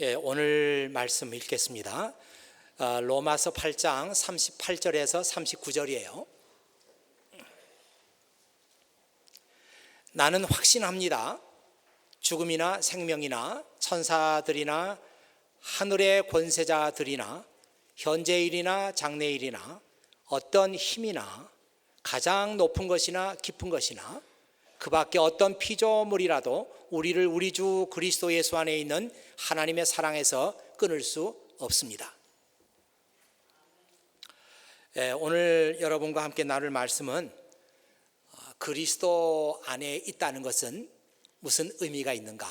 오늘 말씀 읽겠습니다. 로마서 8장 38절에서 39절이에요. 나는 확신합니다. 죽음이나 생명이나 천사들이나 하늘의 권세자들이나 현재일이나 장래일이나 어떤 힘이나 가장 높은 것이나 깊은 것이나 그 밖에 어떤 피조물이라도 우리를 우리 주 그리스도 예수 안에 있는 하나님의 사랑에서 끊을 수 없습니다. 오늘 여러분과 함께 나눌 말씀은 그리스도 안에 있다는 것은 무슨 의미가 있는가?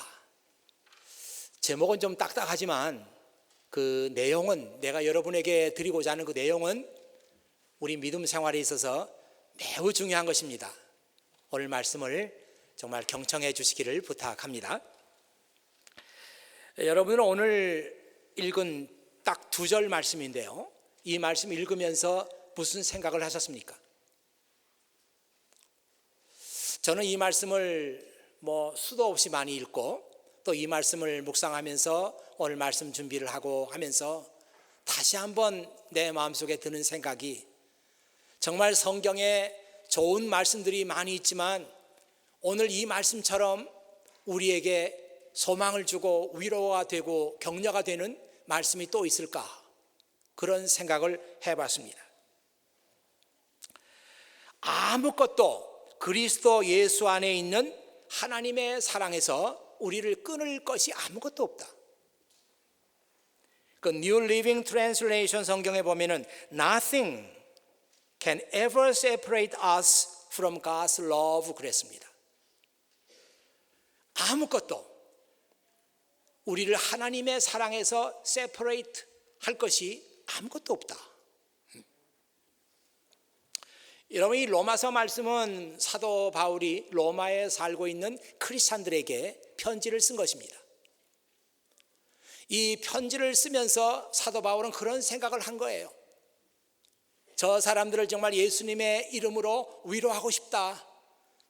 제목은 좀 딱딱하지만 그 내용은, 내가 여러분에게 드리고자 하는 그 내용은 우리 믿음 생활에 있어서 매우 중요한 것입니다. 오늘 말씀을 정말 경청해 주시기를 부탁합니다. 여러분은 오늘 읽은 딱 2절 말씀인데요, 이 말씀 읽으면서 무슨 생각을 하셨습니까? 저는 이 말씀을 수도 없이 많이 읽고 또 이 말씀을 묵상하면서 오늘 말씀 준비를 하고 하면서 다시 한번 내 마음속에 드는 생각이, 정말 성경에 좋은 말씀들이 많이 있지만 오늘 이 말씀처럼 우리에게 소망을 주고 위로가 되고 격려가 되는 말씀이 또 있을까? 그런 생각을 해봤습니다. 아무것도 그리스도 예수 안에 있는 하나님의 사랑에서 우리를 끊을 것이 아무것도 없다. 그 New Living Translation 성경에 보면은 Nothing can ever separate us from God's love 그랬습니다. 아무것도 우리를 하나님의 사랑에서 separate 할 것이 아무것도 없다. 여러분, 이 로마서 말씀은 사도 바울이 로마에 살고 있는 크리스찬들에게 편지를 쓴 것입니다. 이 편지를 쓰면서 사도 바울은 그런 생각을 한 거예요. 저 사람들을 정말 예수님의 이름으로 위로하고 싶다.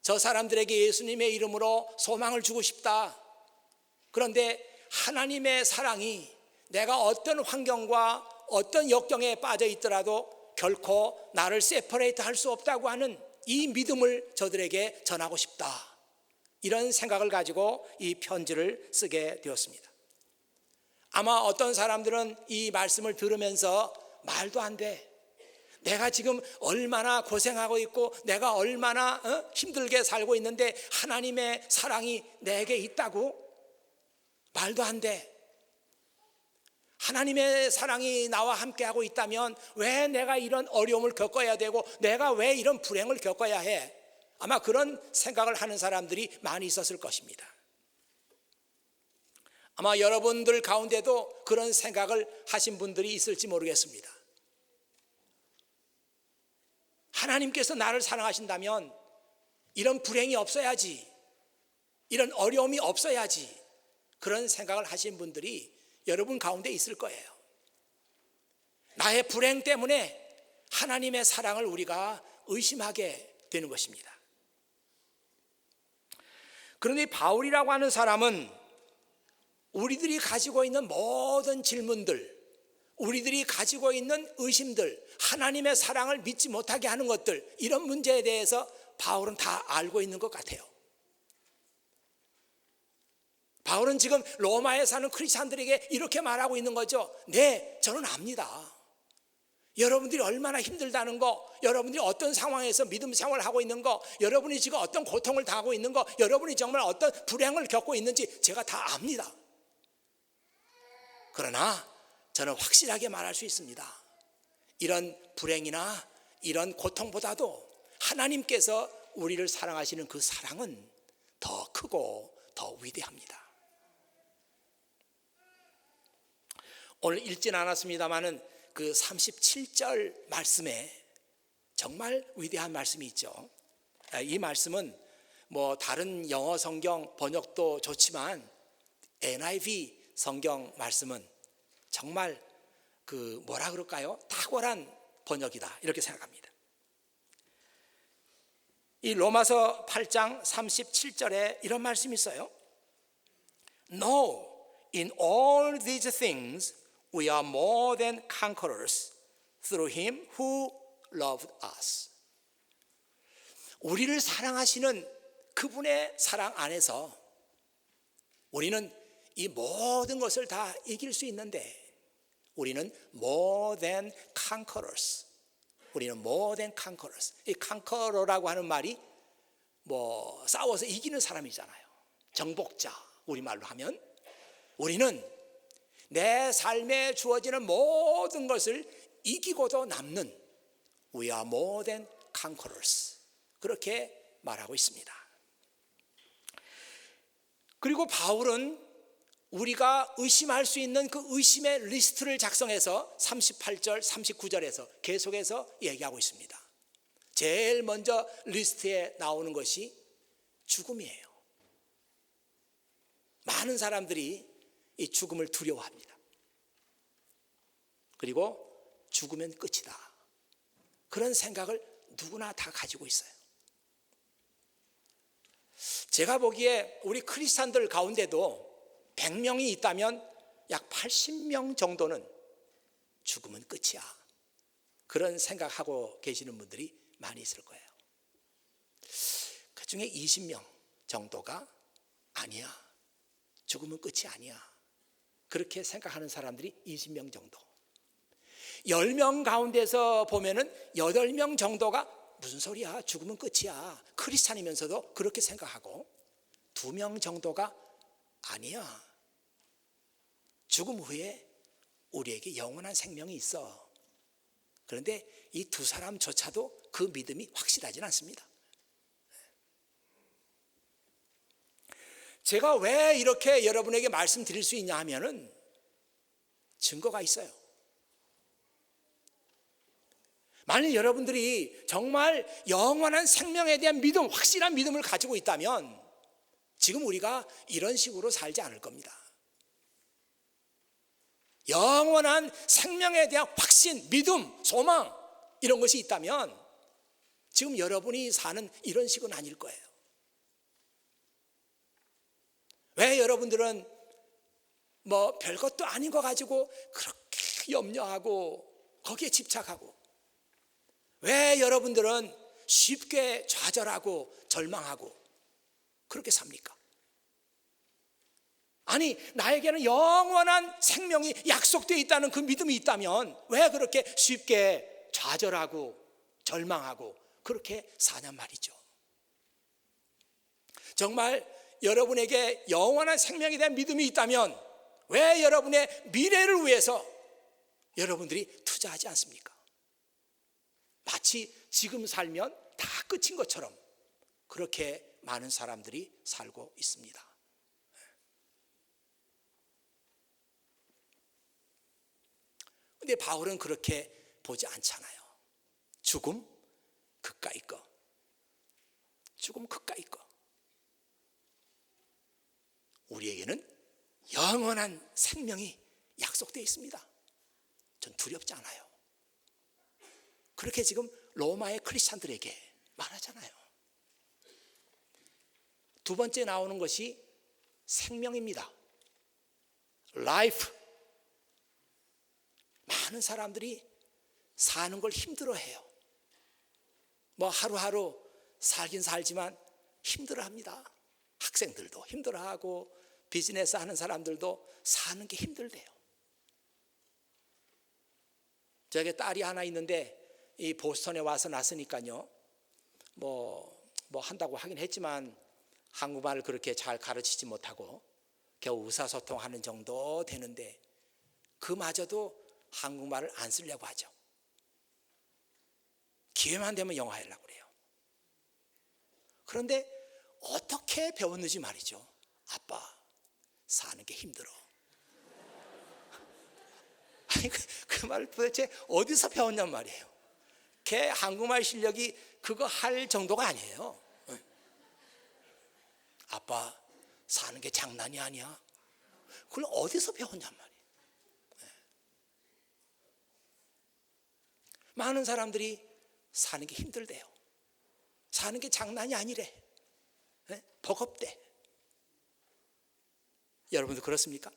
저 사람들에게 예수님의 이름으로 소망을 주고 싶다. 그런데 하나님의 사랑이 내가 어떤 환경과 어떤 역경에 빠져 있더라도 결코 나를 세퍼레이트 할 수 없다고 하는 이 믿음을 저들에게 전하고 싶다. 이런 생각을 가지고 이 편지를 쓰게 되었습니다. 아마 어떤 사람들은 이 말씀을 들으면서 말도 안 돼. 내가 지금 얼마나 고생하고 있고 내가 얼마나 힘들게 살고 있는데 하나님의 사랑이 내게 있다고? 말도 안 돼. 하나님의 사랑이 나와 함께하고 있다면 왜 내가 이런 어려움을 겪어야 되고 내가 왜 이런 불행을 겪어야 해? 아마 그런 생각을 하는 사람들이 많이 있었을 것입니다. 아마 여러분들 가운데도 그런 생각을 하신 분들이 있을지 모르겠습니다. 하나님께서 나를 사랑하신다면 이런 불행이 없어야지, 이런 어려움이 없어야지, 그런 생각을 하신 분들이 여러분 가운데 있을 거예요. 나의 불행 때문에 하나님의 사랑을 우리가 의심하게 되는 것입니다. 그런데 바울이라고 하는 사람은 우리들이 가지고 있는 모든 질문들, 우리들이 가지고 있는 의심들, 하나님의 사랑을 믿지 못하게 하는 것들, 이런 문제에 대해서 바울은 다 알고 있는 것 같아요. 바울은 지금 로마에 사는 크리스찬들에게 이렇게 말하고 있는 거죠. 네, 저는 압니다. 여러분들이 얼마나 힘들다는 거, 여러분들이 어떤 상황에서 믿음 생활을 하고 있는 거, 여러분이 지금 어떤 고통을 당하고 있는 거, 여러분이 정말 어떤 불행을 겪고 있는지 제가 다 압니다. 그러나 저는 확실하게 말할 수 있습니다. 이런 불행이나 이런 고통보다도 하나님께서 우리를 사랑하시는 그 사랑은 더 크고 더 위대합니다. 오늘 읽진 않았습니다만은 그 37절 말씀에 정말 위대한 말씀이 있죠. 이 말씀은 다른 영어 성경 번역도 좋지만 NIV 성경 말씀은 정말 뭐라 그럴까요? 탁월한 번역이다, 이렇게 생각합니다. 이 로마서 8장 37절에 이런 말씀이 있어요. No, in all these things we are more than conquerors through him who loved us. 우리를 사랑하시는 그분의 사랑 안에서 우리는 이 모든 것을 다 이길 수 있는데 우리는 more than conquerors. 우리는 more than conquerors. 이 conqueror라고 하는 말이 뭐 싸워서 이기는 사람이잖아요. 정복자, 우리말로 하면 우리는 내 삶에 주어지는 모든 것을 이기고도 남는 We are more than conquerors. 그렇게 말하고 있습니다. 그리고 바울은 우리가 의심할 수 있는 그 의심의 리스트를 작성해서 38절, 39절에서 계속해서 얘기하고 있습니다. 제일 먼저 리스트에 나오는 것이 죽음이에요. 많은 사람들이 이 죽음을 두려워합니다. 그리고 죽으면 끝이다. 그런 생각을 누구나 다 가지고 있어요. 제가 보기에 우리 크리스찬들 가운데도 100명이 있다면 약 80명 정도는 죽으면 끝이야. 그런 생각하고 계시는 분들이 많이 있을 거예요. 그 중에 20명 정도가 아니야. 죽으면 끝이 아니야. 그렇게 생각하는 사람들이 20명 정도. 10명 가운데서 보면은 8명 정도가 무슨 소리야? 죽으면 끝이야. 크리스찬이면서도 그렇게 생각하고 2명 정도가 아니야. 죽음 후에 우리에게 영원한 생명이 있어. 그런데 이 두 사람조차도 그 믿음이 확실하진 않습니다. 제가 왜 이렇게 여러분에게 말씀드릴 수 있냐 하면은 증거가 있어요. 만약 여러분들이 정말 영원한 생명에 대한 믿음, 확실한 믿음을 가지고 있다면 지금 우리가 이런 식으로 살지 않을 겁니다. 영원한 생명에 대한 확신, 믿음, 소망 이런 것이 있다면 지금 여러분이 사는 이런 식은 아닐 거예요. 왜 여러분들은 뭐 별것도 아닌 거 가지고 그렇게 염려하고 거기에 집착하고, 왜 여러분들은 쉽게 좌절하고 절망하고 그렇게 삽니까? 아니, 나에게는 영원한 생명이 약속되어 있다는 그 믿음이 있다면 왜 그렇게 쉽게 좌절하고 절망하고 그렇게 사냔 말이죠. 정말 여러분에게 영원한 생명에 대한 믿음이 있다면 왜 여러분의 미래를 위해서 여러분들이 투자하지 않습니까? 마치 지금 살면 다 끝인 것처럼 그렇게 많은 사람들이 살고 있습니다. 근데 바울은 그렇게 보지 않잖아요. 죽음 그까이 거. 죽음 그까이 거. 우리에게는 영원한 생명이 약속되어 있습니다. 전 두렵지 않아요. 그렇게 지금 로마의 크리스찬들에게 말하잖아요. 두 번째 나오는 것이 생명입니다. 라이프. 많은 사람들이 사는 걸 힘들어해요. 뭐 하루하루 살긴 살지만 힘들어합니다. 학생들도 힘들어하고 비즈니스 하는 사람들도 사는 게 힘들대요. 저에게 딸이 하나 있는데 이 보스턴에 와서 났으니까요. 뭐 한다고 하긴 했지만 한국말을 그렇게 잘 가르치지 못하고 겨우 의사소통하는 정도 되는데 그마저도 한국말을 안 쓰려고 하죠. 기회만 되면 영어 하려고 그래요. 그런데 어떻게 배웠는지 말이죠. 아빠, 사는 게 힘들어. 아니, 그 말을 도대체 어디서 배웠냔 말이에요. 걔 한국말 실력이 그거 할 정도가 아니에요. 아빠, 사는 게 장난이 아니야. 그걸 어디서 배웠냔 말이에요. 많은 사람들이 사는 게 힘들대요. 사는 게 장난이 아니래. 버겁대. 여러분도 그렇습니까?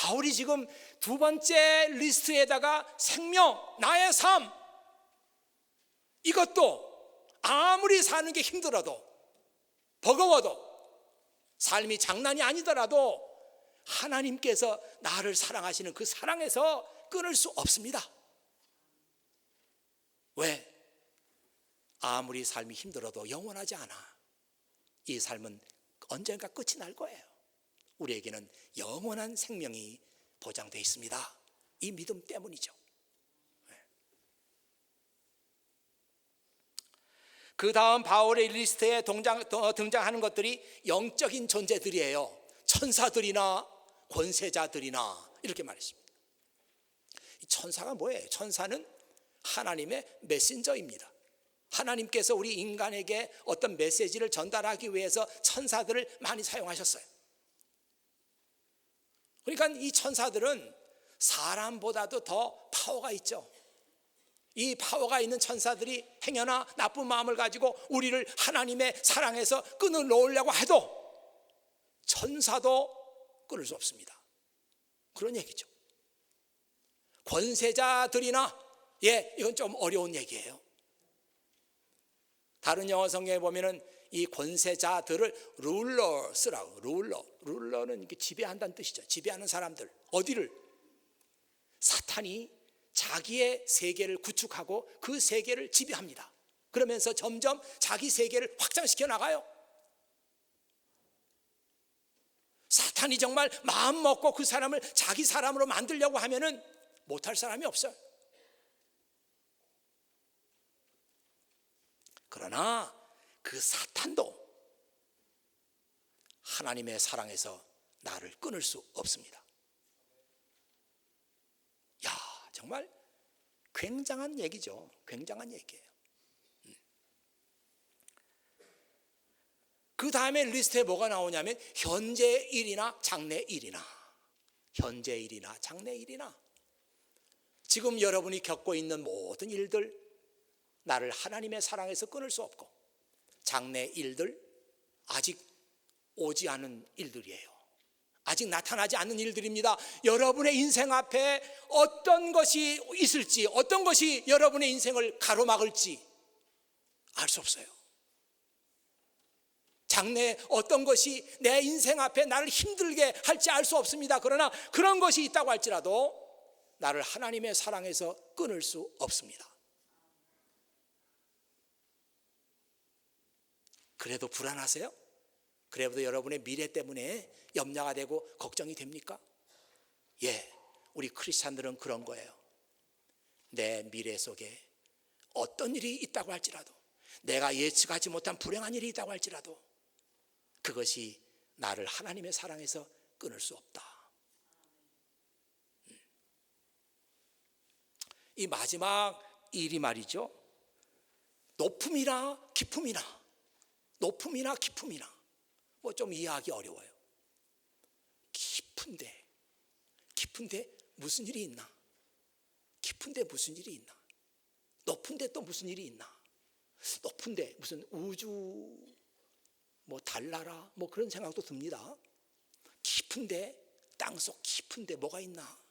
바울이 지금 두 번째 리스트에다가 생명, 나의 삶, 이것도 아무리 사는 게 힘들어도, 버거워도, 삶이 장난이 아니더라도 하나님께서 나를 사랑하시는 그 사랑에서 끊을 수 없습니다. 왜? 아무리 삶이 힘들어도 영원하지 않아. 이 삶은 언젠가 끝이 날 거예요. 우리에게는 영원한 생명이 보장되어 있습니다. 이 믿음 때문이죠. 그 다음 바울의 리스트에 등장하는 것들이 영적인 존재들이에요. 천사들이나 권세자들이나 이렇게 말했습니다. 이 천사가 뭐예요? 천사는 하나님의 메신저입니다. 하나님께서 우리 인간에게 어떤 메시지를 전달하기 위해서 천사들을 많이 사용하셨어요. 그러니까 이 천사들은 사람보다도 더 파워가 있죠. 이 파워가 있는 천사들이 행여나 나쁜 마음을 가지고 우리를 하나님의 사랑에서 끊어놓으려고 해도 천사도 끊을 수 없습니다. 그런 얘기죠. 권세자들이나, 이건 좀 어려운 얘기예요. 다른 영어 성경에 보면은 이 권세자들을 룰러스라고, 룰러는 지배한다는 뜻이죠. 지배하는 사람들. 어디를? 사탄이 자기의 세계를 구축하고 그 세계를 지배합니다. 그러면서 점점 자기 세계를 확장시켜 나가요. 사탄이 정말 마음 먹고 그 사람을 자기 사람으로 만들려고 하면은 못할 사람이 없어요. 그러나 그 사탄도 하나님의 사랑에서 나를 끊을 수 없습니다. 정말 굉장한 얘기죠. 굉장한 얘기예요. 그 다음에 리스트에 뭐가 나오냐면 현재 일이나 장래 일이나, 현재 일이나 장래 일이나, 지금 여러분이 겪고 있는 모든 일들, 나를 하나님의 사랑에서 끊을 수 없고, 장래 일들, 아직 오지 않은 일들이에요. 아직 나타나지 않는 일들입니다. 여러분의 인생 앞에 어떤 것이 있을지, 어떤 것이 여러분의 인생을 가로막을지 알 수 없어요. 장래에 어떤 것이 내 인생 앞에 나를 힘들게 할지 알 수 없습니다. 그러나 그런 것이 있다고 할지라도 나를 하나님의 사랑에서 끊을 수 없습니다. 그래도 불안하세요? 그래도 여러분의 미래 때문에 염려가 되고 걱정이 됩니까? 우리 크리스찬들은 그런 거예요. 내 미래 속에 어떤 일이 있다고 할지라도, 내가 예측하지 못한 불행한 일이 있다고 할지라도 그것이 나를 하나님의 사랑에서 끊을 수 없다. 이 마지막 일이 말이죠, 높음이나 깊음이나, 높음이나 깊음이나, 뭐 좀 이해하기 어려워요. 깊은데 무슨 일이 있나? 깊은데 무슨 일이 있나? 높은데 또 무슨 일이 있나? 높은데 무슨 우주, 뭐 달나라, 뭐 그런 생각도 듭니다. 깊은데, 땅속 깊은데 뭐가 있나?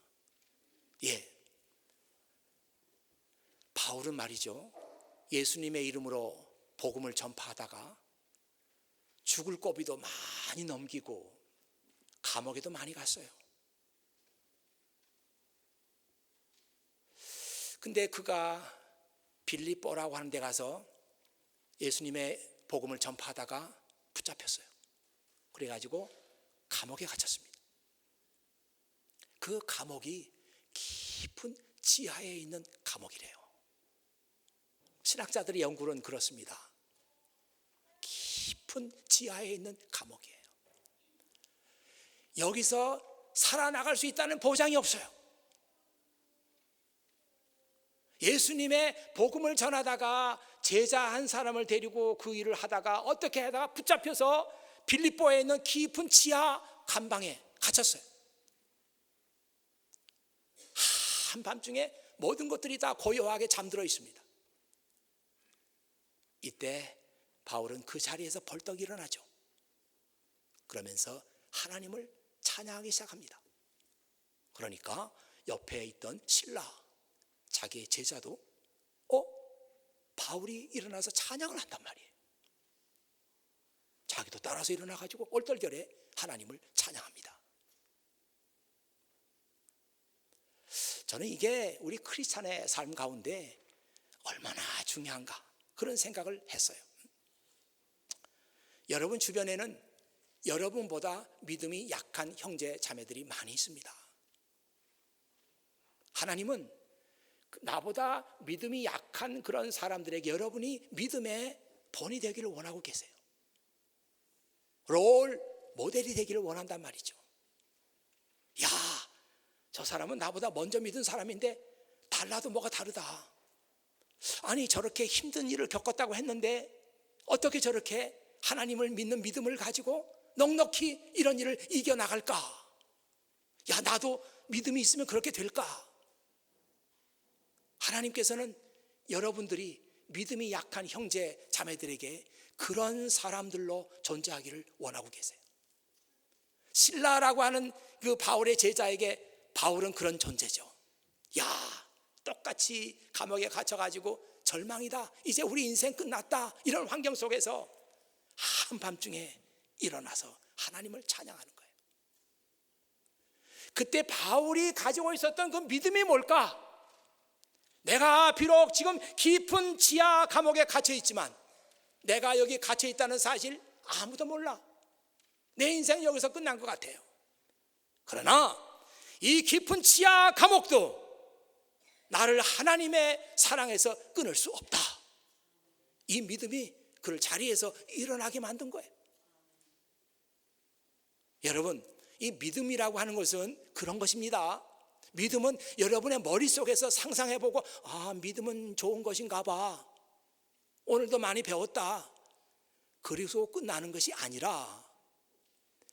바울은 말이죠, 예수님의 이름으로 복음을 전파하다가 죽을 고비도 많이 넘기고 감옥에도 많이 갔어요. 근데 그가 빌립보라고 하는 데 가서 예수님의 복음을 전파하다가 붙잡혔어요. 그래가지고 감옥에 갇혔습니다. 그 감옥이 깊은 지하에 있는 감옥이래요. 신학자들의 연구는 그렇습니다. 깊은 지하에 있는 감옥이에요. 여기서 살아나갈 수 있다는 보장이 없어요. 예수님의 복음을 전하다가 제자 한 사람을 데리고 그 일을 하다가 어떻게 하다가 붙잡혀서 빌립보에 있는 깊은 지하 감방에 갇혔어요. 한밤중에 모든 것들이 다 고요하게 잠들어 있습니다. 이때 바울은 그 자리에서 벌떡 일어나죠. 그러면서 하나님을 찬양하기 시작합니다. 그러니까 옆에 있던 신라 자기의 제자도 바울이 일어나서 찬양을 한단 말이에요. 자기도 따라서 일어나가지고 얼떨결에 하나님을 찬양합니다. 저는 이게 우리 크리스찬의 삶 가운데 얼마나 중요한가 그런 생각을 했어요. 여러분 주변에는 여러분보다 믿음이 약한 형제 자매들이 많이 있습니다. 하나님은 나보다 믿음이 약한 그런 사람들에게 여러분이 믿음의 본이 되기를 원하고 계세요. 롤 모델이 되기를 원한단 말이죠. 야, 저 사람은 나보다 먼저 믿은 사람인데 달라도 뭐가 다르다. 아니 저렇게 힘든 일을 겪었다고 했는데 어떻게 저렇게 하나님을 믿는 믿음을 가지고 넉넉히 이런 일을 이겨나갈까? 야, 나도 믿음이 있으면 그렇게 될까? 하나님께서는 여러분들이 믿음이 약한 형제 자매들에게 그런 사람들로 존재하기를 원하고 계세요. 신라라고 하는 그 바울의 제자에게 바울은 그런 존재죠. 야, 똑같이 감옥에 갇혀가지고 절망이다, 이제 우리 인생 끝났다, 이런 환경 속에서 한밤중에 일어나서 하나님을 찬양하는 거예요. 그때 바울이 가지고 있었던 그 믿음이 뭘까? 내가 비록 지금 깊은 지하 감옥에 갇혀 있지만 내가 여기 갇혀 있다는 사실 아무도 몰라. 내 인생 여기서 끝난 것 같아요. 그러나 이 깊은 지하 감옥도 나를 하나님의 사랑에서 끊을 수 없다. 이 믿음이 그를 자리에서 일어나게 만든 거예요. 여러분, 이 믿음이라고 하는 것은 그런 것입니다. 믿음은 여러분의 머릿속에서 상상해보고, 아, 믿음은 좋은 것인가 봐, 오늘도 많이 배웠다, 그리고 끝나는 것이 아니라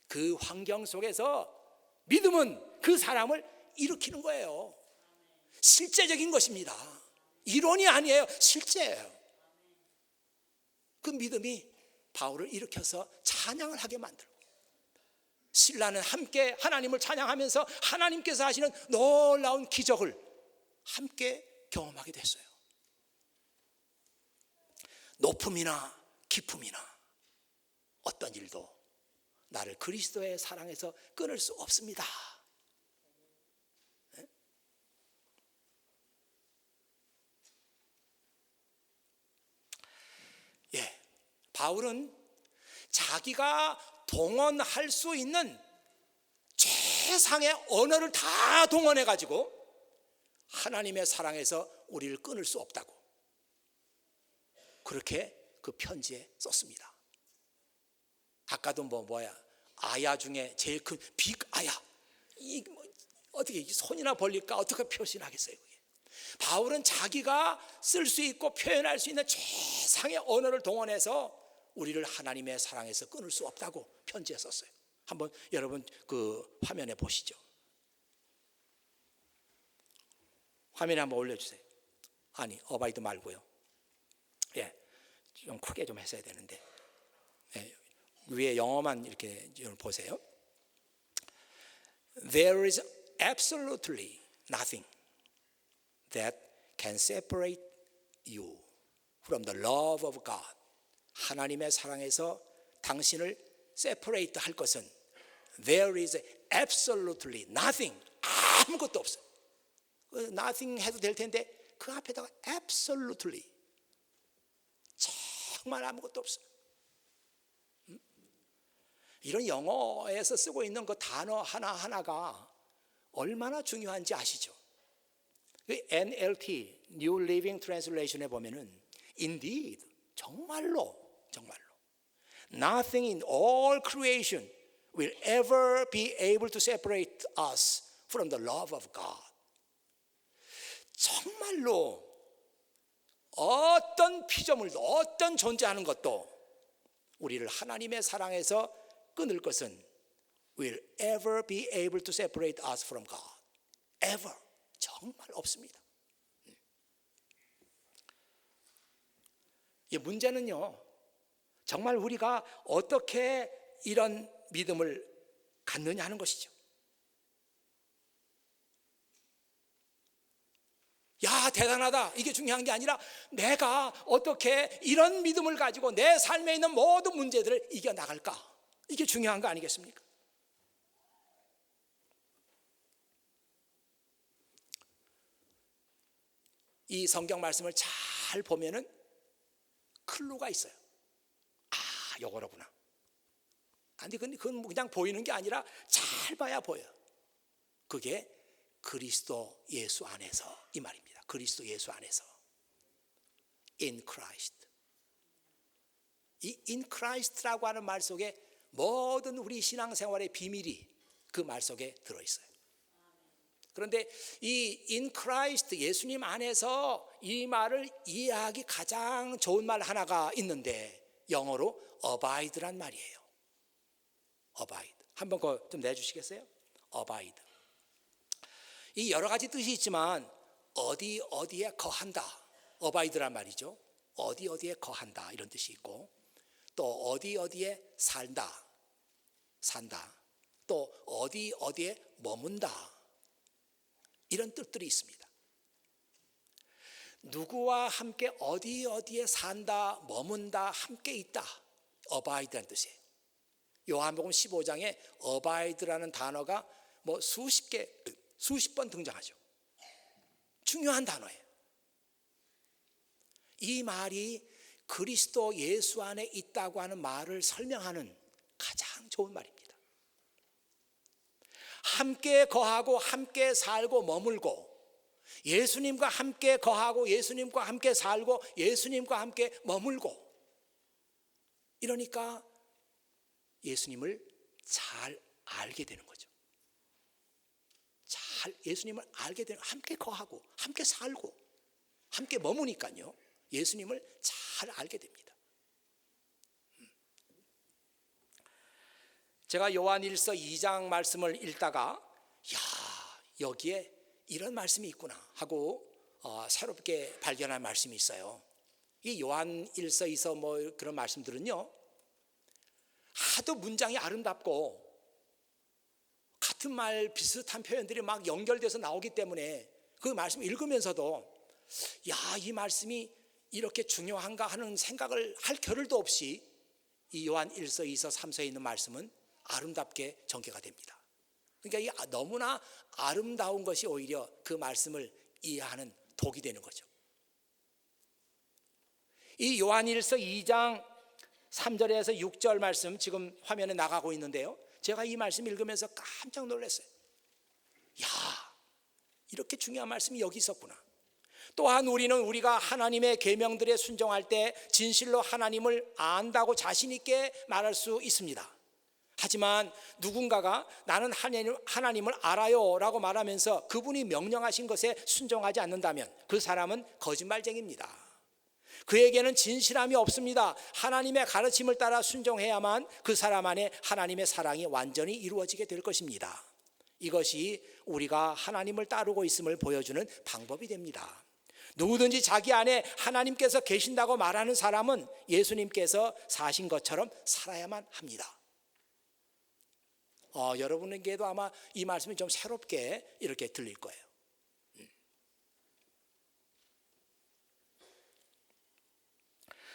그 환경 속에서 믿음은 그 사람을 일으키는 거예요. 실제적인 것입니다. 이론이 아니에요. 실제예요. 그 믿음이 바울을 일으켜서 찬양을 하게 만들고, 신라는 함께 하나님을 찬양하면서 하나님께서 하시는 놀라운 기적을 함께 경험하게 됐어요. 높음이나 기쁨이나 어떤 일도 나를 그리스도의 사랑에서 끊을 수 없습니다. 예, 바울은 자기가 동원할 수 있는 최상의 언어를 다 동원해 가지고 하나님의 사랑에서 우리를 끊을 수 없다고 그렇게 그 편지에 썼습니다. 아까도 아야 중에 제일 큰 빅 아야, 어떻게 손이나 벌릴까 어떻게 표현하겠어요? 바울은 자기가 쓸 수 있고 표현할 수 있는 최상의 언어를 동원해서 우리를 하나님의 사랑에서 끊을 수 없다고 편지에 썼어요. 한번 여러분 그 화면에 보시죠. 화면에 한번 올려주세요. 아니, 어바이드 말고요. 예, 좀 크게 좀 했어야 되는데, 예, 위에 영어만 이렇게 보세요. There is absolutely nothing that can separate you from the love of God. 하나님의 사랑에서 당신을 separate 할 것은 there is absolutely nothing, 아무것도 없어요. nothing 해도 될 텐데 그 앞에다가 absolutely, 정말 아무것도 없어요. 이런 영어에서 쓰고 있는 그 단어 하나하나가 얼마나 중요한지 아시죠? 그 NLT, New Living Translation에 보면은 indeed, 정말로 nothing in all creation will ever be able to separate us from the love of God. 정말로 어떤 피조물도 어떤 존재하는 것도 우리를 하나님의 사랑에서 끊을 것은 will ever be able to separate us from God. ever. 정말 없습니다. 이 문제는요, 정말 우리가 어떻게 이런 믿음을 갖느냐 하는 것이죠. 야, 대단하다, 이게 중요한 게 아니라 내가 어떻게 이런 믿음을 가지고 내 삶에 있는 모든 문제들을 이겨나갈까, 이게 중요한 거 아니겠습니까? 이 성경 말씀을 잘 보면은 클루가 있어요. 아, 요거로구나. 아니, 그건 그냥 보이는 게 아니라 잘 봐야 보여요. 그게 그리스도 예수 안에서, 이 말입니다. 그리스도 예수 안에서. In Christ. 이 in Christ라고 하는 말 속에 모든 우리 신앙생활의 비밀이 그 말 속에 들어있어요. 그런데 이 in Christ, 예수님 안에서, 이 말을 이해하기 가장 좋은 말 하나가 있는데 영어로 abide란 말이에요. abide. 한번 그거 좀 내주시겠어요? abide. 이 여러 가지 뜻이 있지만 어디에 거한다, abide란 말이죠. 어디에 거한다, 이런 뜻이 있고, 또 어디에 산다, 또 어디에 머문다, 이런 뜻들이 있습니다. 누구와 함께 어디에 산다, 머문다, 함께 있다, abide라는 뜻이에요. 요한복음 15장에 abide라는 단어가 뭐 수십 번 등장하죠. 중요한 단어예요. 이 말이 그리스도 예수 안에 있다고 하는 말을 설명하는 가장 좋은 말입니다. 함께 거하고 함께 살고 머물고, 예수님과 함께 거하고 예수님과 함께 살고 예수님과 함께 머물고, 이러니까 예수님을 잘 알게 되는 거죠. 잘 예수님을 알게 되는, 함께 거하고 함께 살고 함께 머무니까요, 예수님을 잘 알게 됩니다. 제가 요한일서 2장 말씀을 읽다가 여기에 이런 말씀이 있구나 하고 새롭게 발견한 말씀이 있어요. 이 요한일서에서 뭐 그런 말씀들은요, 하도 문장이 아름답고 같은 말 비슷한 표현들이 막 연결돼서 나오기 때문에 그 말씀을 읽으면서도 이 말씀이 이렇게 중요한가 하는 생각을 할 겨를도 없이 이 요한 1서, 2서, 3서에 있는 말씀은 아름답게 전개가 됩니다. 그러니까 이 너무나 아름다운 것이 오히려 그 말씀을 이해하는 독이 되는 거죠. 이 요한 1서 2장 3절에서 6절 말씀 지금 화면에 나가고 있는데요, 제가 이 말씀 읽으면서 깜짝 놀랐어요. 이렇게 중요한 말씀이 여기 있었구나. 또한 우리가 하나님의 계명들에 순종할 때 진실로 하나님을 안다고 자신 있게 말할 수 있습니다. 하지만 누군가가 나는 하나님을 알아요 라고 말하면서 그분이 명령하신 것에 순종하지 않는다면 그 사람은 거짓말쟁이입니다. 그에게는 진실함이 없습니다. 하나님의 가르침을 따라 순종해야만 그 사람 안에 하나님의 사랑이 완전히 이루어지게 될 것입니다. 이것이 우리가 하나님을 따르고 있음을 보여주는 방법이 됩니다. 누구든지 자기 안에 하나님께서 계신다고 말하는 사람은 예수님께서 사신 것처럼 살아야만 합니다. 여러분에게도 아마 이 말씀이 좀 새롭게 이렇게 들릴 거예요.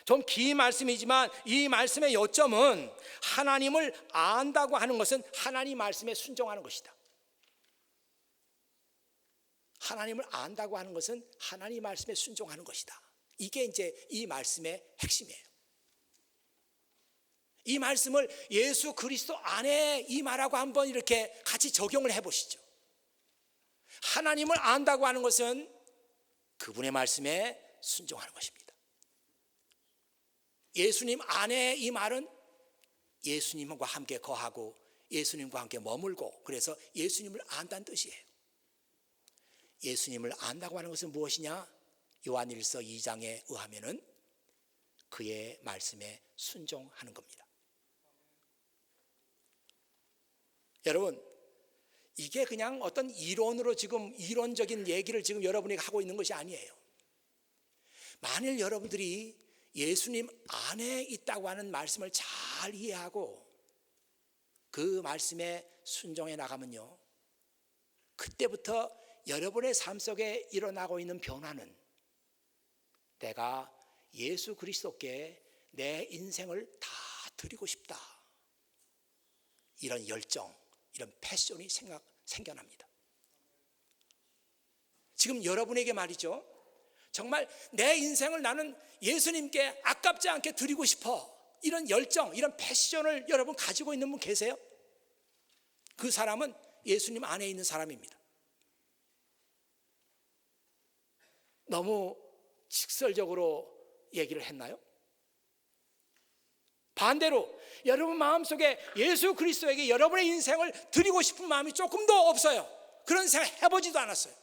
좀 긴 말씀이지만 이 말씀의 요점은 하나님을 안다고 하는 것은 하나님 말씀에 순종하는 것이다. 하나님을 안다고 하는 것은 하나님 말씀에 순종하는 것이다. 이게 이제 이 말씀의 핵심이에요. 이 말씀을 예수 그리스도 안에 이 말하고 한번 이렇게 같이 적용을 해보시죠. 하나님을 안다고 하는 것은 그분의 말씀에 순종하는 것입니다. 예수님 안에 이 말은 예수님과 함께 거하고 예수님과 함께 머물고, 그래서 예수님을 안다는 뜻이에요. 예수님을 안다고 하는 것은 무엇이냐? 요한일서 2장에 의하면은 그의 말씀에 순종하는 겁니다. 여러분, 이게 그냥 어떤 이론으로 지금 이론적인 얘기를 지금 여러분이 하고 있는 것이 아니에요. 만일 여러분들이 예수님 안에 있다고 하는 말씀을 잘 이해하고 그 말씀에 순종해 나가면요, 그때부터 여러분의 삶 속에 일어나고 있는 변화는 내가 예수 그리스도께 내 인생을 다 드리고 싶다, 이런 열정, 이런 패션이 생겨납니다. 지금 여러분에게 말이죠, 정말 내 인생을 나는 예수님께 아깝지 않게 드리고 싶어, 이런 열정, 이런 패션을 여러분 가지고 있는 분 계세요? 그 사람은 예수님 안에 있는 사람입니다. 너무 직설적으로 얘기를 했나요? 반대로 여러분 마음속에 예수 그리스도에게 여러분의 인생을 드리고 싶은 마음이 조금도 없어요. 그런 생각 해보지도 않았어요.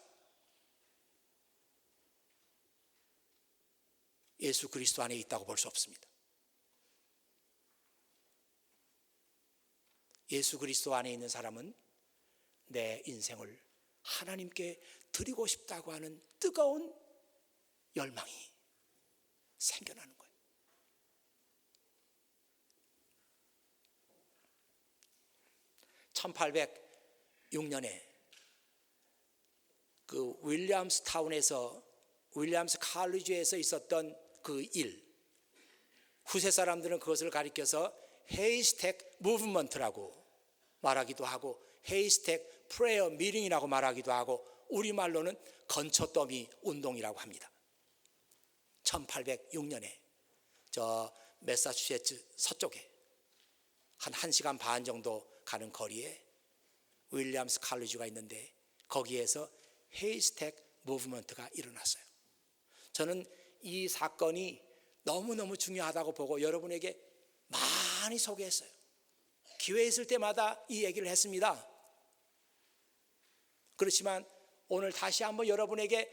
예수 그리스도 안에 있다고 볼 수 없습니다. 예수 그리스도 안에 있는 사람은 내 인생을 하나님께 드리고 싶다고 하는 뜨거운 열망이 생겨나는 거예요. (1806년에) 그 윌리엄스 타운에서, 윌리엄스 칼리지에서 있었던 그 일, 후세 사람들은 그것을 가리켜서 헤이스택 무브먼트라고 말하기도 하고, 헤이스택 프레어 미팅이라고 말하기도 하고, 우리말로는 건초더미 운동이라고 합니다. 1806년에 저 매사추세츠 서쪽에 한 1시간 반 정도 가는 거리에 윌리엄스 칼리지가 있는데, 거기에서 헤이스택 무브먼트가 일어났어요. 저는 이 사건이 너무너무 중요하다고 보고 여러분에게 많이 소개했어요. 기회 있을 때마다 이 얘기를 했습니다. 그렇지만 오늘 다시 한번 여러분에게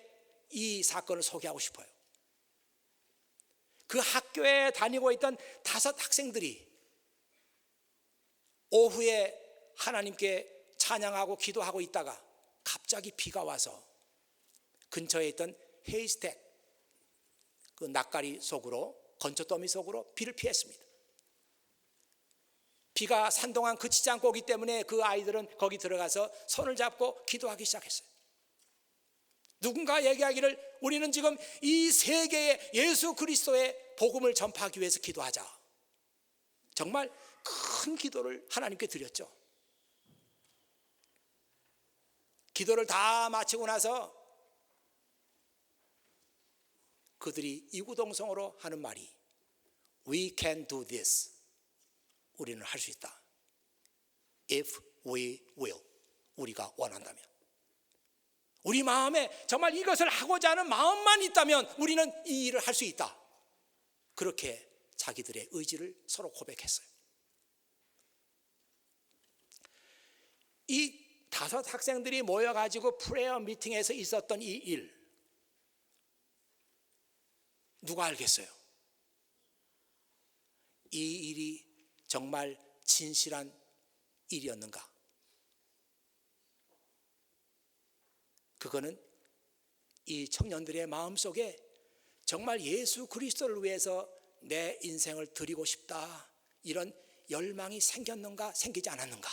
이 사건을 소개하고 싶어요. 그 학교에 다니고 있던 5 학생들이 오후에 하나님께 찬양하고 기도하고 있다가 갑자기 비가 와서 근처에 있던 헤이스택 그 낯가리 속으로, 건초더미 속으로 비를 피했습니다. 비가 산동안 그치지 않고 오기 때문에 그 아이들은 거기 들어가서 손을 잡고 기도하기 시작했어요. 누군가 얘기하기를, 우리는 지금 이 세계에 예수 그리스도의 복음을 전파하기 위해서 기도하자. 정말 큰 기도를 하나님께 드렸죠. 기도를 다 마치고 나서 그들이 이구동성으로 하는 말이 We can do this. 우리는 할 수 있다. If we will. 우리가 원한다면. 우리 마음에 정말 이것을 하고자 하는 마음만 있다면 우리는 이 일을 할 수 있다. 그렇게 자기들의 의지를 서로 고백했어요. 이 5 학생들이 모여가지고 프레어 미팅에서 있었던 이 일, 누가 알겠어요? 이 일이 정말 진실한 일이었는가? 그거는 이 청년들의 마음속에 정말 예수 그리스도를 위해서 내 인생을 드리고 싶다, 이런 열망이 생겼는가, 생기지 않았는가?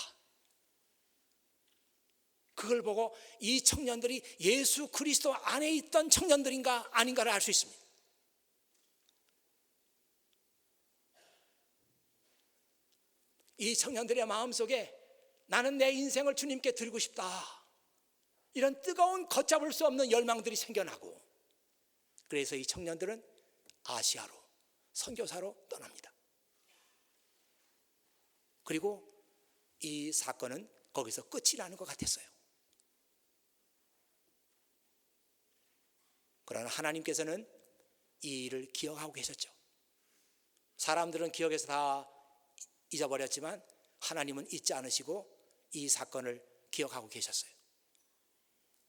그걸 보고 이 청년들이 예수 그리스도 안에 있던 청년들인가 아닌가를 알 수 있습니다. 이 청년들의 마음속에 나는 내 인생을 주님께 드리고 싶다, 이런 뜨거운 걷잡을 수 없는 열망들이 생겨나고, 그래서 이 청년들은 아시아로 선교사로 떠납니다. 그리고 이 사건은 거기서 끝이 나는 것 같았어요. 그러나 하나님께서는 이 일을 기억하고 계셨죠. 사람들은 기억해서 다 잊어버렸지만 하나님은 잊지 않으시고 이 사건을 기억하고 계셨어요.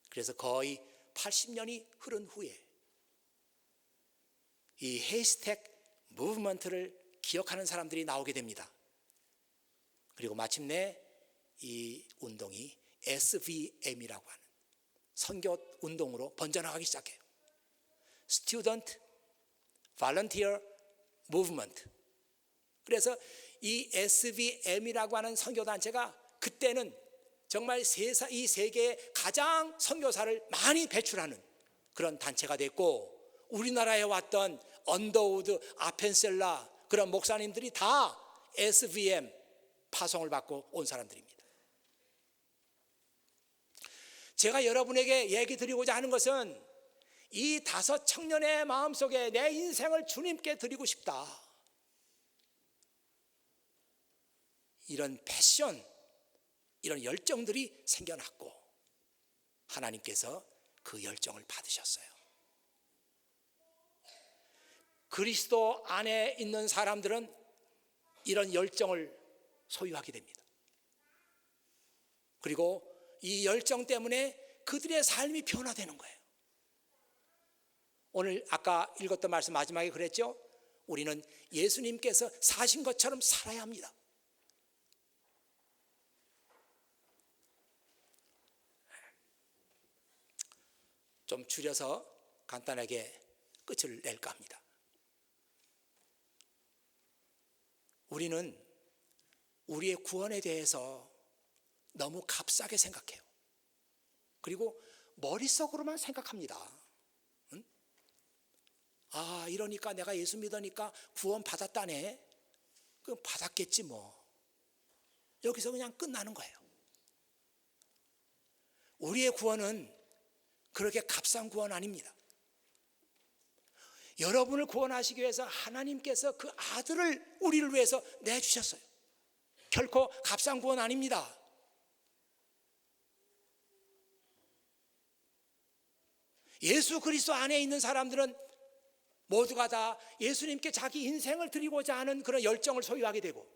그래서 거의 80년이 흐른 후에 이 헤이스택 무브먼트를 기억하는 사람들이 나오게 됩니다. 그리고 마침내 이 운동이 SVM이라고 하는 선교 운동으로 번져나가기 시작해요. Student Volunteer Movement. 그래서 이 SVM이라고 하는 선교단체가 그때는 정말 이 세계에 가장 선교사를 많이 배출하는 그런 단체가 됐고, 우리나라에 왔던 언더우드, 아펜셀라 그런 목사님들이 다 SVM 파송을 받고 온 사람들입니다. 제가 여러분에게 얘기 드리고자 하는 것은 이 5 청년의 마음속에 내 인생을 주님께 드리고 싶다, 이런 패션, 이런 열정들이 생겨났고 하나님께서 그 열정을 받으셨어요. 그리스도 안에 있는 사람들은 이런 열정을 소유하게 됩니다. 그리고 이 열정 때문에 그들의 삶이 변화되는 거예요. 오늘 아까 읽었던 말씀 마지막에 그랬죠? 우리는 예수님께서 사신 것처럼 살아야 합니다. 좀 줄여서 간단하게 끝을 낼까 합니다. 우리는 우리의 구원에 대해서 너무 값싸게 생각해요. 그리고 머릿속으로만 생각합니다. 응? 아, 이러니까 내가 예수 믿으니까 구원 받았다네. 그럼 받았겠지 뭐. 여기서 그냥 끝나는 거예요. 우리의 구원은 그렇게 값싼 구원 아닙니다. 여러분을 구원하시기 위해서 하나님께서 그 아들을 우리를 위해서 내주셨어요. 결코 값싼 구원 아닙니다. 예수 그리스도 안에 있는 사람들은 모두가 다 예수님께 자기 인생을 드리고자 하는 그런 열정을 소유하게 되고,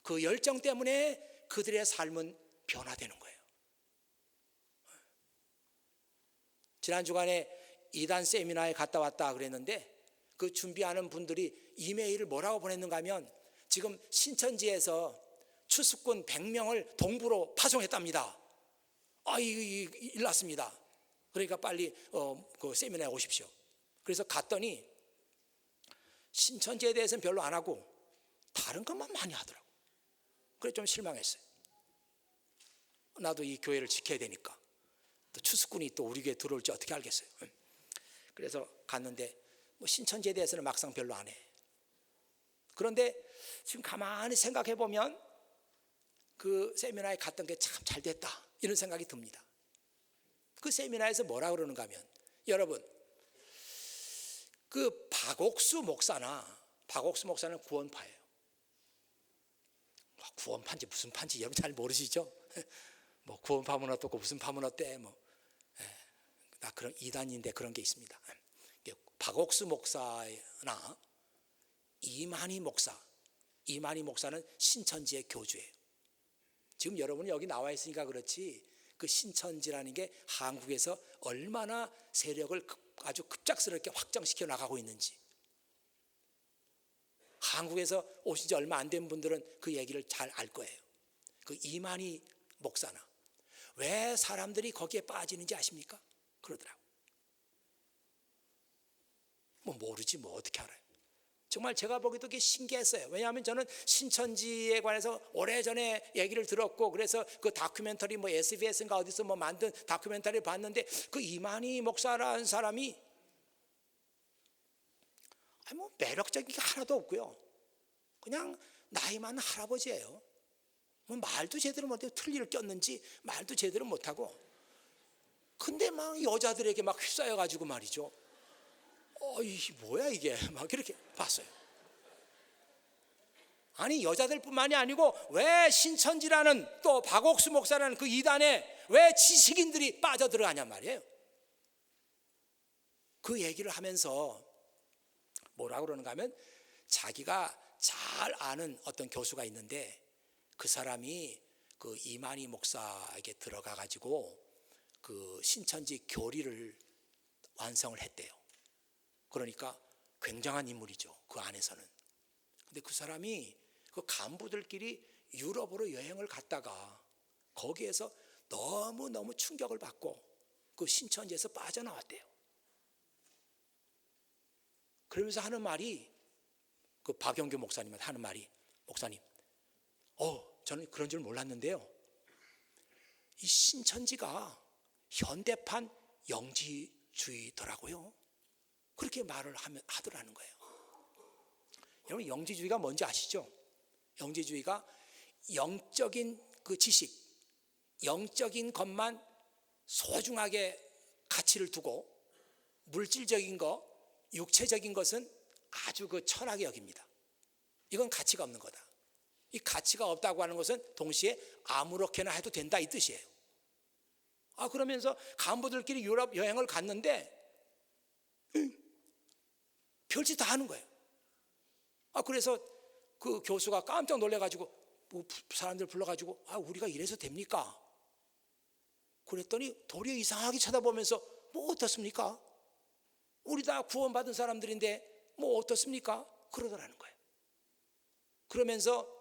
그 열정 때문에 그들의 삶은 변화되는 거예요. 지난 주간에 이단 세미나에 갔다 왔다 그랬는데, 그 준비하는 분들이 이메일을 뭐라고 보냈는가 하면, 지금 신천지에서 추수꾼 100명을 동부로 파송했답니다. 일 났습니다. 그러니까 빨리 그 세미나에 오십시오. 그래서 갔더니 신천지에 대해서는 별로 안 하고 다른 것만 많이 하더라고. 그래서 좀 실망했어요. 나도 이 교회를 지켜야 되니까. 또 추수꾼이 또 우리 교회에 들어올지 어떻게 알겠어요. 그래서 갔는데 뭐 신천지에 대해서는 막상 별로 안 해. 그런데 지금 가만히 생각해 보면 그 세미나에 갔던 게 참 잘 됐다, 이런 생각이 듭니다. 그 세미나에서 뭐라 그러는가 하면, 여러분, 그 박옥수 목사는 구원파예요. 구원파인지 무슨 파인지 여러분 잘 모르시죠? 뭐 구원파면 어떻고 무슨 파면 어때? 나 그런 이단인데 그런 게 있습니다. 박옥수 목사나 이만희 목사는 신천지의 교주예요. 지금 여러분이 여기 나와 있으니까 그렇지, 그 신천지라는 게 한국에서 얼마나 세력을 아주 급작스럽게 확장시켜 나가고 있는지, 한국에서 오신 지 얼마 안 된 분들은 그 얘기를 잘 알 거예요. 그 이만희 목사나 왜 사람들이 거기에 빠지는지 아십니까? 그러더라고. 뭐 모르지 뭐 어떻게 알아요. 정말 제가 보기에도 그게 신기했어요. 왜냐하면 저는 신천지에 관해서 오래전에 얘기를 들었고, 그래서 그 다큐멘터리 뭐 SBS인가 어디서 뭐 만든 다큐멘터리를 봤는데, 그 이만희 목사라는 사람이 뭐 매력적인 게 하나도 없고요. 그냥 나이 많은 할아버지예요. 뭐 말도 제대로 못해요. 틀니를 꼈는지 말도 제대로 못하고. 근데 막 여자들에게 막 휩싸여가지고 말이죠. 이 뭐야 이게, 막 이렇게 봤어요. 아니, 여자들뿐만이 아니고 왜 신천지라는 또 박옥수 목사라는 그 이단에 왜 지식인들이 빠져들어가냔 말이에요. 그 얘기를 하면서 뭐라고 그러는가 하면, 자기가 잘 아는 어떤 교수가 있는데 그 사람이 그 이만희 목사에게 들어가 가지고 그 신천지 교리를 완성을 했대요. 그러니까 굉장한 인물이죠, 그 안에서는. 근데 그 사람이 그 간부들끼리 유럽으로 여행을 갔다가 거기에서 너무너무 충격을 받고 그 신천지에서 빠져나왔대요. 그러면서 하는 말이, 그 박영규 목사님한테 하는 말이, 목사님, 저는 그런 줄 몰랐는데요, 이 신천지가 현대판 영지주의더라고요. 그렇게 말을 하더라는 거예요. 여러분, 영지주의가 뭔지 아시죠? 영지주의가 영적인 그 지식, 영적인 것만 소중하게 가치를 두고 물질적인 것, 육체적인 것은 아주 그 천하게 여깁니다. 이건 가치가 없는 거다. 이 가치가 없다고 하는 것은 동시에 아무렇게나 해도 된다 이 뜻이에요. 그러면서 간부들끼리 유럽 여행을 갔는데 별짓 다 하는 거예요. 그래서 그 교수가 깜짝 놀래가지고 뭐 사람들 불러가지고 우리가 이래서 됩니까? 그랬더니 도리어 이상하게 쳐다보면서 뭐 어떻습니까? 우리 다 구원받은 사람들인데 뭐 어떻습니까? 그러더라는 거예요. 그러면서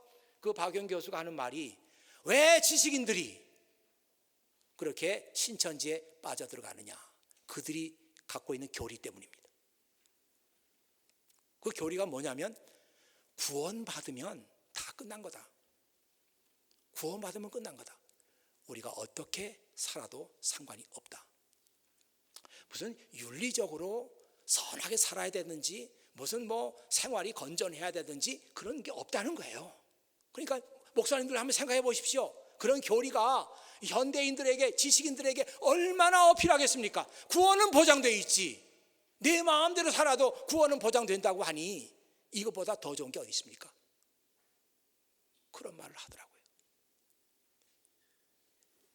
그 박영 교수가 하는 말이, 왜 지식인들이 그렇게 신천지에 빠져들어가느냐? 그들이 갖고 있는 교리 때문입니다. 그 교리가 뭐냐면 구원받으면 다 끝난 거다. 구원받으면 끝난 거다. 우리가 어떻게 살아도 상관이 없다. 무슨 윤리적으로 선하게 살아야 되든지 무슨 뭐 생활이 건전해야 되든지 그런 게 없다는 거예요. 그러니까 목사님들 한번 생각해 보십시오. 그런 교리가 현대인들에게, 지식인들에게 얼마나 어필하겠습니까? 구원은 보장되어 있지. 내 마음대로 살아도 구원은 보장된다고 하니 이것보다 더 좋은 게 어디 있습니까? 그런 말을 하더라고요.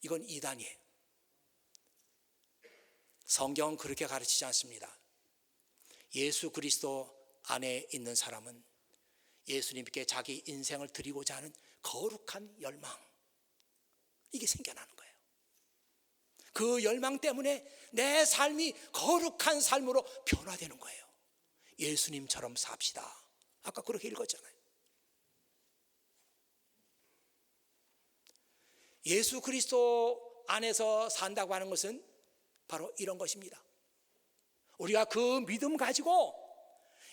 이건 이단이에요. 성경은 그렇게 가르치지 않습니다. 예수 그리스도 안에 있는 사람은 예수님께 자기 인생을 드리고자 하는 거룩한 열망, 이게 생겨나는 거예요. 그 열망 때문에 내 삶이 거룩한 삶으로 변화되는 거예요. 예수님처럼 삽시다. 아까 그렇게 읽었잖아요. 예수 그리스도 안에서 산다고 하는 것은 바로 이런 것입니다. 우리가 그 믿음 가지고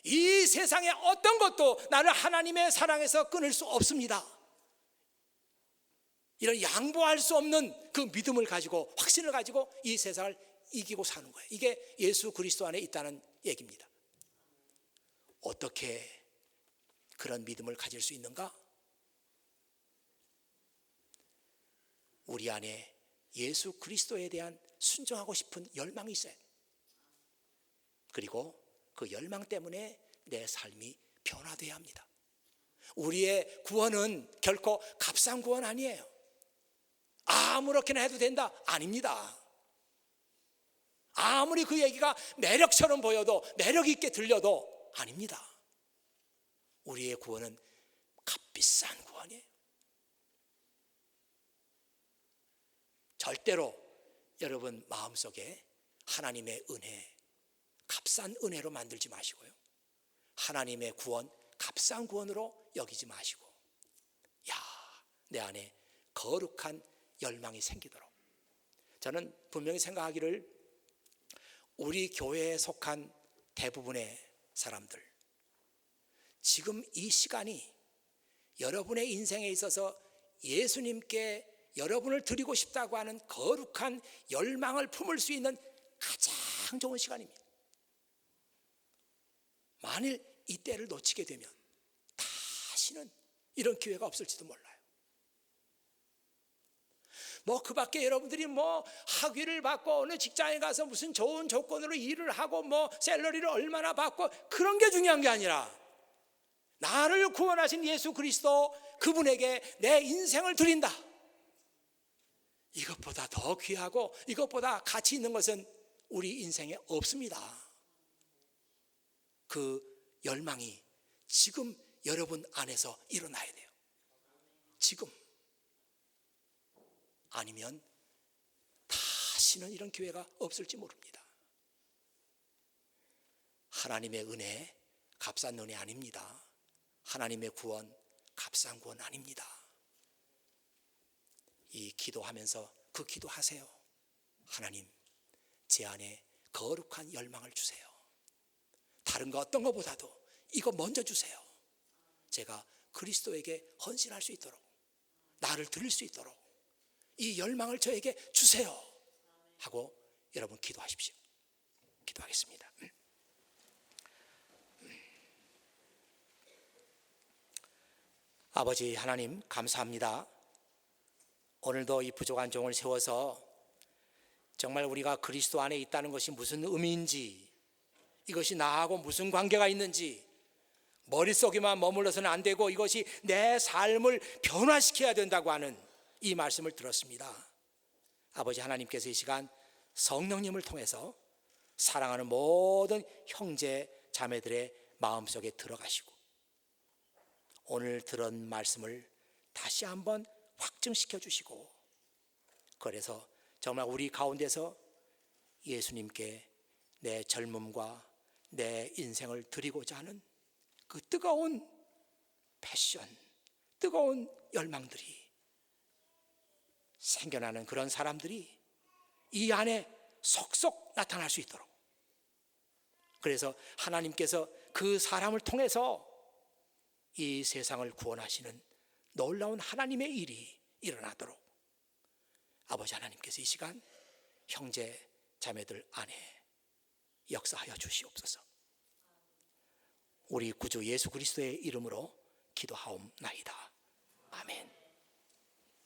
이 세상의 어떤 것도 나를 하나님의 사랑에서 끊을 수 없습니다. 이런 양보할 수 없는 그 믿음을 가지고, 확신을 가지고 이 세상을 이기고 사는 거예요. 이게 예수 그리스도 안에 있다는 얘기입니다. 어떻게 그런 믿음을 가질 수 있는가? 우리 안에 예수 그리스도에 대한 순종하고 싶은 열망이 있어요. 그리고 그 열망 때문에 내 삶이 변화되어야 합니다. 우리의 구원은 결코 값싼 구원 아니에요. 아무렇게나 해도 된다? 아닙니다. 아무리 그 얘기가 매력처럼 보여도, 매력 있게 들려도 아닙니다. 우리의 구원은 값비싼 구원이에요. 절대로 여러분 마음속에 하나님의 은혜, 값싼 은혜로 만들지 마시고요, 하나님의 구원, 값싼 구원으로 여기지 마시고, 내 안에 거룩한 열망이 생기도록. 저는 분명히 생각하기를, 우리 교회에 속한 대부분의 사람들, 지금 이 시간이 여러분의 인생에 있어서 예수님께 여러분을 드리고 싶다고 하는 거룩한 열망을 품을 수 있는 가장 좋은 시간입니다. 만일 이 때를 놓치게 되면 다시는 이런 기회가 없을지도 몰라요. 그 밖에 여러분들이 학위를 받고 어느 직장에 가서 무슨 좋은 조건으로 일을 하고 샐러리를 얼마나 받고, 그런 게 중요한 게 아니라 나를 구원하신 예수 그리스도, 그분에게 내 인생을 드린다. 이것보다 더 귀하고 이것보다 가치 있는 것은 우리 인생에 없습니다. 그 열망이 지금 여러분 안에서 일어나야 돼요. 지금. 아니면 다시는 이런 기회가 없을지 모릅니다. 하나님의 은혜, 값싼 은혜 아닙니다. 하나님의 구원, 값싼 구원 아닙니다. 이 기도하면서 그 기도하세요. 하나님, 제 안에 거룩한 열망을 주세요. 다른 거 어떤 것보다도 이거 먼저 주세요. 제가 그리스도에게 헌신할 수 있도록, 나를 드릴 수 있도록, 이 열망을 저에게 주세요 하고 여러분 기도하십시오. 기도하겠습니다. 아버지 하나님 감사합니다. 오늘도 이 부족한 종을 세워서 정말 우리가 그리스도 안에 있다는 것이 무슨 의미인지, 이것이 나하고 무슨 관계가 있는지 머릿속에만 머물러서는 안 되고 이것이 내 삶을 변화시켜야 된다고 하는 이 말씀을 들었습니다. 아버지 하나님께서 이 시간 성령님을 통해서 사랑하는 모든 형제 자매들의 마음속에 들어가시고 오늘 들은 말씀을 다시 한번 확증시켜 주시고, 그래서 정말 우리 가운데서 예수님께 내 젊음과 내 인생을 드리고자 하는 그 뜨거운 패션, 뜨거운 열망들이 생겨나는 그런 사람들이 이 안에 속속 나타날 수 있도록, 그래서 하나님께서 그 사람을 통해서 이 세상을 구원하시는 놀라운 하나님의 일이 일어나도록 아버지 하나님께서 이 시간 형제 자매들 안에 역사하여 주시옵소서. 우리 구주 예수 그리스도의 이름으로 기도하옵나이다. 아멘.